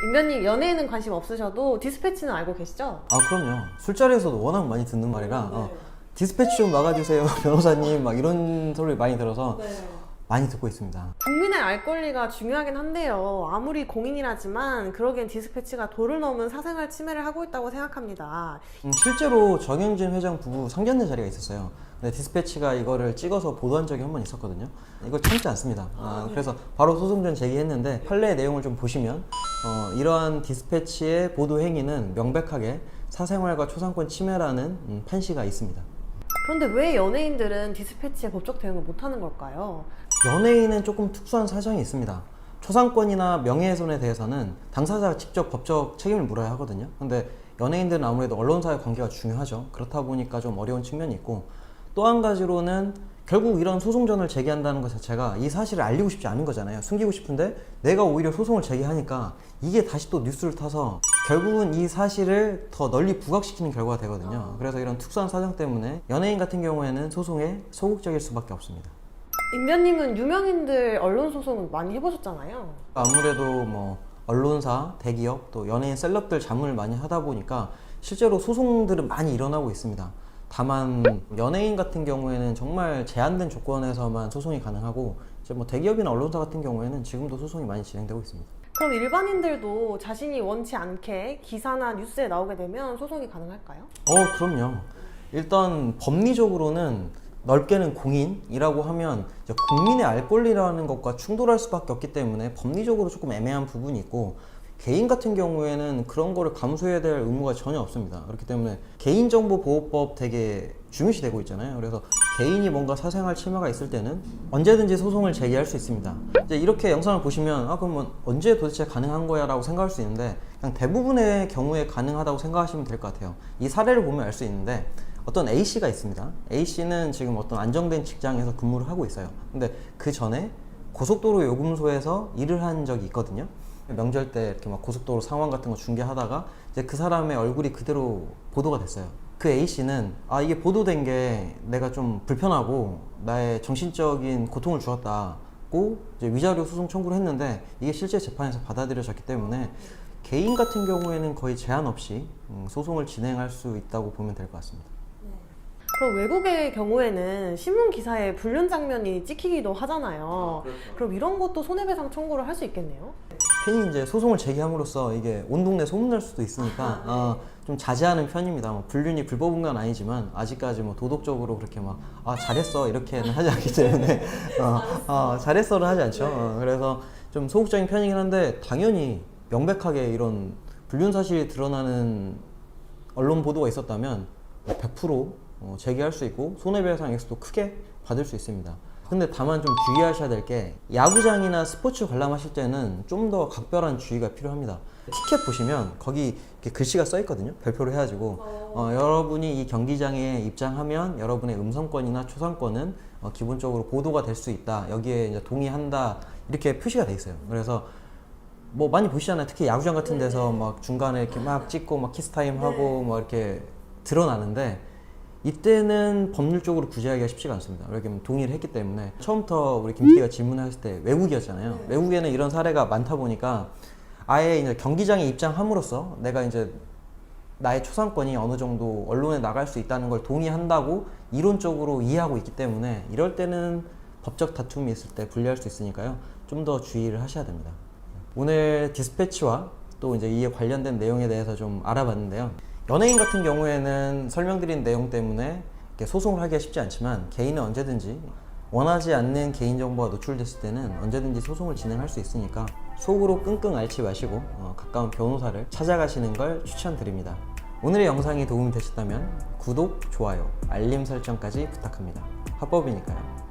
임변님 연애에는 관심 없으셔도 디스패치는 알고 계시죠? 아 그럼요. 술자리에서도 워낙 많이 듣는 말이라 네. 디스패치 좀 막아주세요 변호사님 막 이런 소리를 많이 들어서 네. 많이 듣고 있습니다. 국민의 알 권리가 중요하긴 한데요. 아무리 공인이라지만 그러기엔 디스패치가 도를 넘은 사생활 침해를 하고 있다고 생각합니다. 실제로 정영진 회장 부부 상견례 자리가 있었어요. 근데 디스패치가 이거를 찍어서 보도한 적이 한 번 있었거든요. 이걸 참지 않습니다. 그래서 바로 소송전 제기했는데 판례 내용을 좀 보시면 이러한 디스패치의 보도 행위는 명백하게 사생활과 초상권 침해라는 판시가 있습니다. 그런데 왜 연예인들은 디스패치에 법적 대응을 못하는 걸까요? 연예인은 조금 특수한 사정이 있습니다. 초상권이나 명예훼손에 대해서는 당사자가 직접 법적 책임을 물어야 하거든요. 근데 연예인들은 아무래도 언론사의 관계가 중요하죠. 그렇다 보니까 좀 어려운 측면이 있고, 또 한 가지로는 결국 이런 소송전을 제기한다는 것 자체가 이 사실을 알리고 싶지 않은 거잖아요. 숨기고 싶은데 내가 오히려 소송을 제기하니까 이게 다시 또 뉴스를 타서 결국은 이 사실을 더 널리 부각시키는 결과가 되거든요. 그래서 이런 특수한 사정 때문에 연예인 같은 경우에는 소송에 소극적일 수밖에 없습니다. 임변님은 유명인들 언론 소송은 많이 해보셨잖아요. 아무래도 뭐 언론사, 대기업, 또 연예인 셀럽들 자문을 많이 하다 보니까 실제로 소송들은 많이 일어나고 있습니다. 다만 연예인 같은 경우에는 정말 제한된 조건에서만 소송이 가능하고, 이제 뭐 대기업이나 언론사 같은 경우에는 지금도 소송이 많이 진행되고 있습니다. 그럼 일반인들도 자신이 원치 않게 기사나 뉴스에 나오게 되면 소송이 가능할까요? 그럼요. 일단 법리적으로는 넓게는 공인이라고 하면 이제 국민의 알 권리라는 것과 충돌할 수밖에 없기 때문에 법리적으로 조금 애매한 부분이 있고, 개인 같은 경우에는 그런 거를 감수해야 될 의무가 전혀 없습니다. 그렇기 때문에 개인정보보호법 되게 중요시되고 있잖아요. 그래서 개인이 뭔가 사생활 침해가 있을 때는 언제든지 소송을 제기할 수 있습니다. 이제 이렇게 영상을 보시면 그럼 뭐 언제 도대체 가능한 거야 라고 생각할 수 있는데, 그냥 대부분의 경우에 가능하다고 생각하시면 될 것 같아요. 이 사례를 보면 알 수 있는데, 어떤 A씨가 있습니다. A씨는 지금 어떤 안정된 직장에서 근무를 하고 있어요. 근데 그 전에 고속도로 요금소에서 일을 한 적이 있거든요. 명절 때 이렇게 막 고속도로 상황 같은 거 중계하다가 이제 그 사람의 얼굴이 그대로 보도가 됐어요. 그 A씨는 이게 보도된 게 내가 좀 불편하고 나의 정신적인 고통을 주었다고 이제 위자료 소송 청구를 했는데, 이게 실제 재판에서 받아들여졌기 때문에 개인 같은 경우에는 거의 제한 없이 소송을 진행할 수 있다고 보면 될 것 같습니다. 그럼 외국의 경우에는 신문 기사에 불륜 장면이 찍히기도 하잖아요. 그렇죠. 그럼 이런 것도 손해배상 청구를 할 수 있겠네요? 괜히 이제 소송을 제기함으로써 이게 온 동네 소문날 수도 있으니까 좀 자제하는 편입니다. 뭐 불륜이 불법은 건 아니지만 아직까지 뭐 도덕적으로 그렇게 막 잘했어 이렇게는 하지 않기 때문에 잘했어를 하지 않죠. 그래서 좀 소극적인 편이긴 한데, 당연히 명백하게 이런 불륜 사실이 드러나는 언론 보도가 있었다면 100% 제기할 수 있고 손해배상 액수도 크게 받을 수 있습니다. 근데 다만 좀 주의하셔야 될 게, 야구장이나 스포츠 관람하실 때는 좀 더 각별한 주의가 필요합니다. 티켓 보시면 거기 이렇게 글씨가 써 있거든요. 별표를 해가지고 여러분이 이 경기장에 입장하면 여러분의 음성권이나 초상권은 기본적으로 보도가 될 수 있다, 여기에 이제 동의한다, 이렇게 표시가 돼 있어요. 그래서 뭐 많이 보시잖아요. 특히 야구장 같은 데서 막 중간에 이렇게 막 찍고 막 키스타임 하고 막 이렇게 드러나는데, 이때는 법률적으로 구제하기가 쉽지가 않습니다. 왜냐면 동의를 했기 때문에. 처음부터 우리 김 PD가 질문했을 때 외국이었잖아요. 외국에는 이런 사례가 많다 보니까 아예 이제 경기장에 입장함으로써 내가 이제 나의 초상권이 어느 정도 언론에 나갈 수 있다는 걸 동의한다고 이론적으로 이해하고 있기 때문에, 이럴 때는 법적 다툼이 있을 때 불리할 수 있으니까요. 좀 더 주의를 하셔야 됩니다. 오늘 디스패치와 또 이제 이에 관련된 내용에 대해서 좀 알아봤는데요. 연예인 같은 경우에는 설명드린 내용 때문에 이렇게 소송을 하기가 쉽지 않지만, 개인은 언제든지 원하지 않는 개인정보가 노출됐을 때는 언제든지 소송을 진행할 수 있으니까 속으로 끙끙 앓지 마시고 가까운 변호사를 찾아가시는 걸 추천드립니다. 오늘의 영상이 도움이 되셨다면 구독, 좋아요, 알림 설정까지 부탁합니다. 합법이니까요.